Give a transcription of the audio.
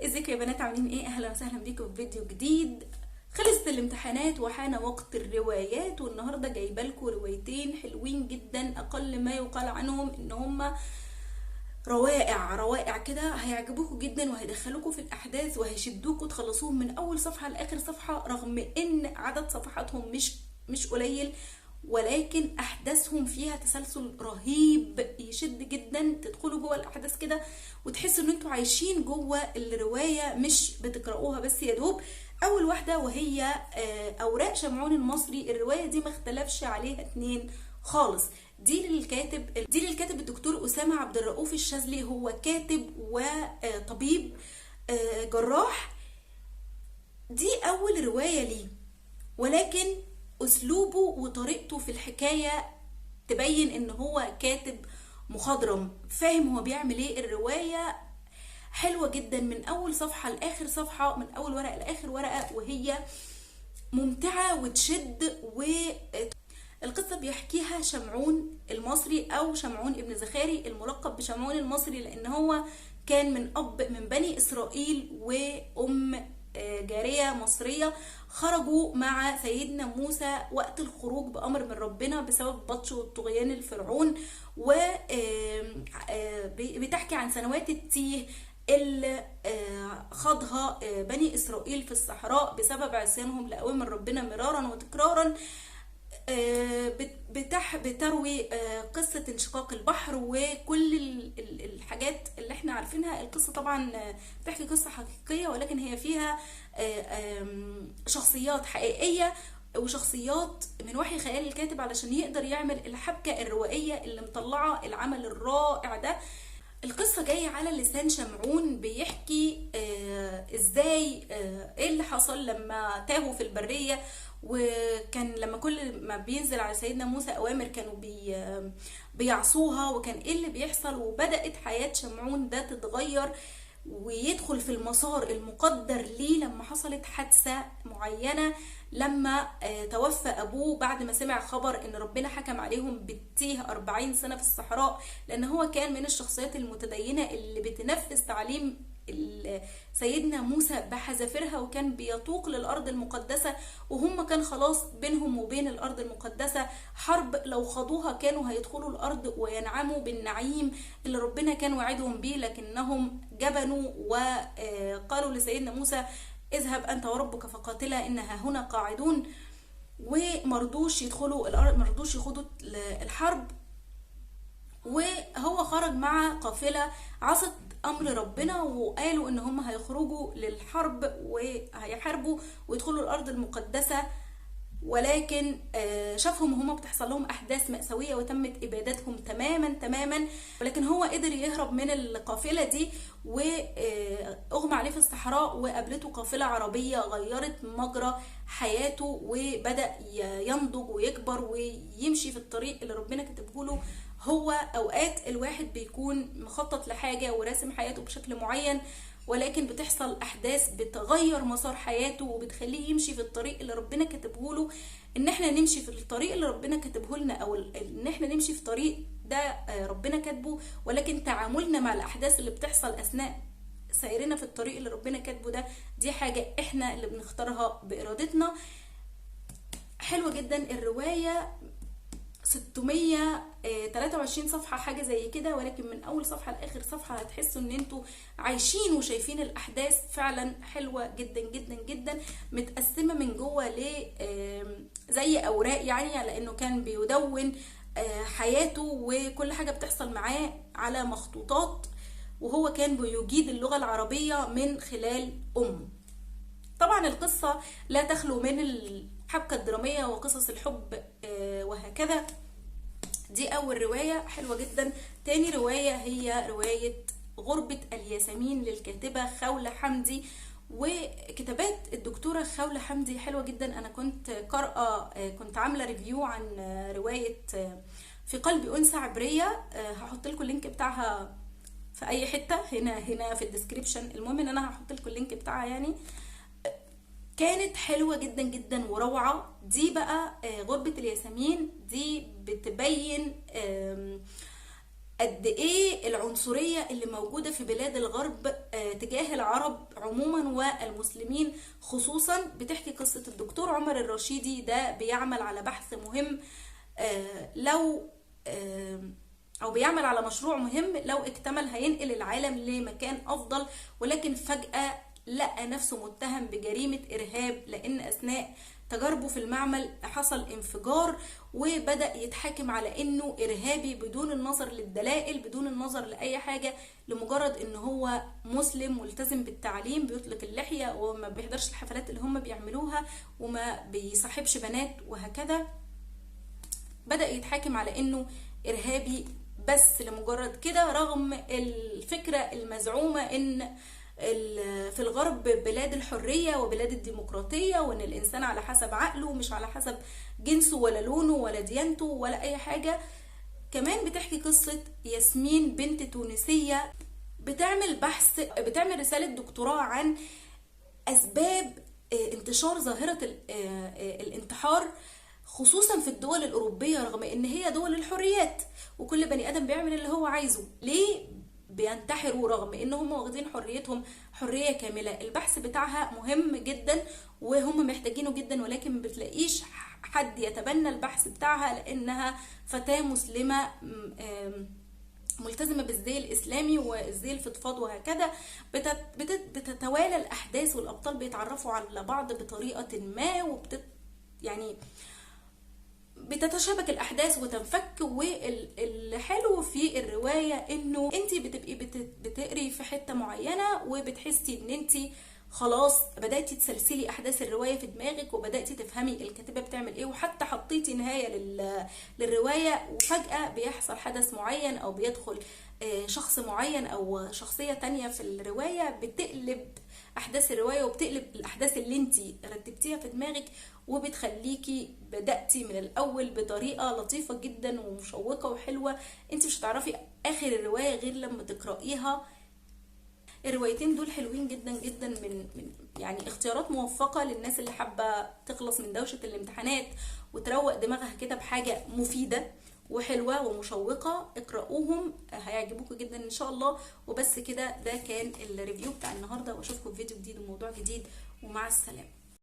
ازيكم يا بنات، عاملين ايه؟ اهلا وسهلا بيكم في فيديو جديد. خلصت الامتحانات وحان وقت الروايات، والنهارده جايبه لكم روايتين حلوين جدا، اقل ما يقال عنهم ان هما روائع روائع كده. هيعجبوكوا جدا وهيدخلوكوا في الاحداث وهيشدوكوا تخلصوهم من اول صفحه لاخر صفحه، رغم ان عدد صفحاتهم مش قليل، ولكن احداثهم فيها تسلسل رهيب يشد جدا. تدخلوا جوه الاحداث كده وتحسوا ان انتوا عايشين جوه الروايه، مش بتقرأوها بس يا دوب. اول واحده وهي اوراق شمعون المصري. الروايه دي ما اختلفش عليها اتنين خالص. دي للكاتب الدكتور أسامة عبد الرؤوف الشاذلي. هو كاتب وطبيب جراح. دي أول رواية ليه، ولكن أسلوبه وطريقته في الحكاية تبين إن هو كاتب مخضرم، فاهم هو بيعمل ايه. الرواية حلوة جدا من أول صفحة لآخر صفحة، من أول ورقة لآخر ورقة، وهي ممتعة وتشد. القصة بيحكيها شمعون المصري أو شمعون ابن زخاري، الملقب بشمعون المصري لأن هو كان من بني إسرائيل، وأم جارية مصرية خرجوا مع سيدنا موسى وقت الخروج بأمر من ربنا بسبب بطش والطغيان الفرعون. وبتحكي عن سنوات التيه اللي خاضها بني إسرائيل في الصحراء بسبب عصيانهم لأوامر ربنا مرارا وتكرارا. بتروي قصة انشقاق البحر وكل الحاجات اللي احنا عارفينها. القصة طبعا بتحكي قصة حقيقية، ولكن هي فيها شخصيات حقيقية وشخصيات من وحي خيال الكاتب علشان يقدر يعمل الحبكة الروائية اللي مطلعة العمل الرائع ده. القصة جاية على لسان شمعون، بيحكي ازاي ايه اللي حصل لما تاهوا في البرية، وكان لما كل ما بينزل على سيدنا موسى اوامر كانوا بيعصوها، وكان ايه اللي بيحصل. وبدأت حياة شمعون ده تتغير ويدخل في المسار المقدر ليه لما حصلت حادثة معينة، لما توفى أبوه بعد ما سمع خبر إن ربنا حكم عليهم بالتيه 40 سنة في الصحراء، لأن هو كان من الشخصيات المتدينة اللي بتنفذ تعليم سيدنا موسى بحذافيرها، وكان بيتوق للأرض المقدسة، وهم كان خلاص بينهم وبين الأرض المقدسة حرب. لو خاضوها كانوا هيدخلوا الأرض وينعموا بالنعيم اللي ربنا كان وعدهم بيه، لكنهم جبنوا وقالوا لسيدنا موسى اذهب أنت وربك فقاتلا إنها هنا قاعدون، ومرضوش يدخلوا الأرض، مرضوش يخوضوا الحرب. وهو خرج مع قافلة عصت امر ربنا، وقالوا ان هم هيخرجوا للحرب وهيحاربوا ويدخلوا الارض المقدسة، ولكن شافهم هما بتحصل لهم احداث مأساوية وتمت ابادتهم تماما. ولكن هو قدر يهرب من القافلة دي، واغمى عليه في الصحراء، وقابلته قافلة عربية غيرت مجرى حياته، وبدأ ينضج ويكبر ويمشي في الطريق اللي ربنا كتبه له. هو اوقات الواحد بيكون مخطط لحاجة وراسم حياته بشكل معين، ولكن بتحصل احداث بتغير مسار حياته وبتخليه يمشي في الطريق اللي ربنا كتبه له. ان احنا نمشي في الطريق اللي ربنا كتبه لنا، او ان احنا نمشي في طريق ده ربنا كاتبه، ولكن تعاملنا مع الاحداث اللي بتحصل اثناء سيرنا في الطريق اللي ربنا كاتبه ده، دي حاجة احنا اللي بنختارها بارادتنا. حلوة جدا الرواية، 623 صفحة حاجة زي كده، ولكن من أول صفحة لآخر صفحة هتحسوا إن انتوا عايشين وشايفين الأحداث. فعلا حلوة جدا، متقسمة من جوه زي أوراق، يعني على إنه كان بيدون حياته وكل حاجة بتحصل معاه على مخطوطات، وهو كان بيجيد اللغة العربية من خلال أمه. طبعا القصة لا تخلو من الحبكة الدرامية وقصص الحب وهكذا. دي أول رواية حلوة جدا. تاني رواية هي رواية غربة الياسمين للكاتبة خولة حمدي. وكتابات الدكتورة خولة حمدي حلوة جدا. أنا كنت قارئة، كنت عاملة ريفيو عن رواية في قلب أنثى عبرية، هحط لكم اللينك بتاعها في أي حتة هنا في الديسكريبشن. المهم إن أنا هحط لكم اللينك بتاعها. يعني كانت حلوة جدا وروعة. دي بقى غربة الياسمين دي بتبين قد ايه العنصرية اللي موجودة في بلاد الغرب تجاه العرب عموما والمسلمين خصوصا. بتحكي قصة الدكتور عمر الرشيدي، ده بيعمل على بحث مهم لو او بيعمل على مشروع مهم لو اكتمل هينقل العالم لمكان افضل، ولكن فجأة لقى نفسه متهم بجريمة ارهاب، لان اثناء تجاربه في المعمل حصل انفجار وبدأ يتحاكم على انه ارهابي بدون النظر للدلائل، بدون النظر لاي حاجة، لمجرد ان هو مسلم ملتزم بالتعليم، بيطلق اللحية وما بيحضرش الحفلات اللي هم بيعملوها وما بيصاحبش بنات وهكذا. بدأ يتحاكم على انه ارهابي بس لمجرد كده، رغم الفكرة المزعومة ان في الغرب بلاد الحرية وبلاد الديمقراطية، وان الانسان على حسب عقله مش على حسب جنسه ولا لونه ولا ديانته ولا اي حاجة. كمان بتحكي قصة ياسمين، بنت تونسية بتعمل بحث، بتعمل رسالة دكتوراه عن اسباب انتشار ظاهرة الانتحار خصوصا في الدول الأوروبية، رغم ان هي دول الحريات وكل بني ادم بيعمل اللي هو عايزه. ليه بينتحروا رغم ان هم واخدين حريتهم حرية كاملة؟ البحث بتاعها مهم جدا وهم محتاجينه جدا، ولكن ما بتلاقيش حد يتبنى البحث بتاعها لانها فتاة مسلمة ملتزمة بالزي الإسلامي والزي الفضفاض وهكذا. بتتوالى الأحداث والأبطال بيتعرفوا على بعض بطريقة ما يعني بتتشابك الاحداث وتنفك. والحلو في الروايه انه انت بتبقي بتقري في حته معينه وبتحسي ان انت خلاص بداتي تسلسلي احداث الروايه في دماغك وبداتي تفهمي الكاتبه بتعمل ايه، وحتى حطيتي نهايه للروايه، وفجاه بيحصل حدث معين او بيدخل شخص معين او شخصيه تانية في الروايه بتقلب احداث الروايه وبتقلب الاحداث اللي انت رتبتيها في دماغك، وبتخليكي بدأتي من الاول بطريقه لطيفه جدا ومشوقه وحلوه. انت مش هتعرفي اخر الروايه غير لما تقرايها. الروايتين دول حلوين جدا جدا، من يعني اختيارات موفقه للناس اللي حابه تخلص من دوشه الامتحانات وتروق دماغها كده بحاجه مفيده وحلوه ومشوقه. اقرأوهم هيعجبوكم جدا ان شاء الله. وبس كده، ده كان الريفيو بتاع النهارده، واشوفكم في فيديو جديد وموضوع جديد، ومع السلامه.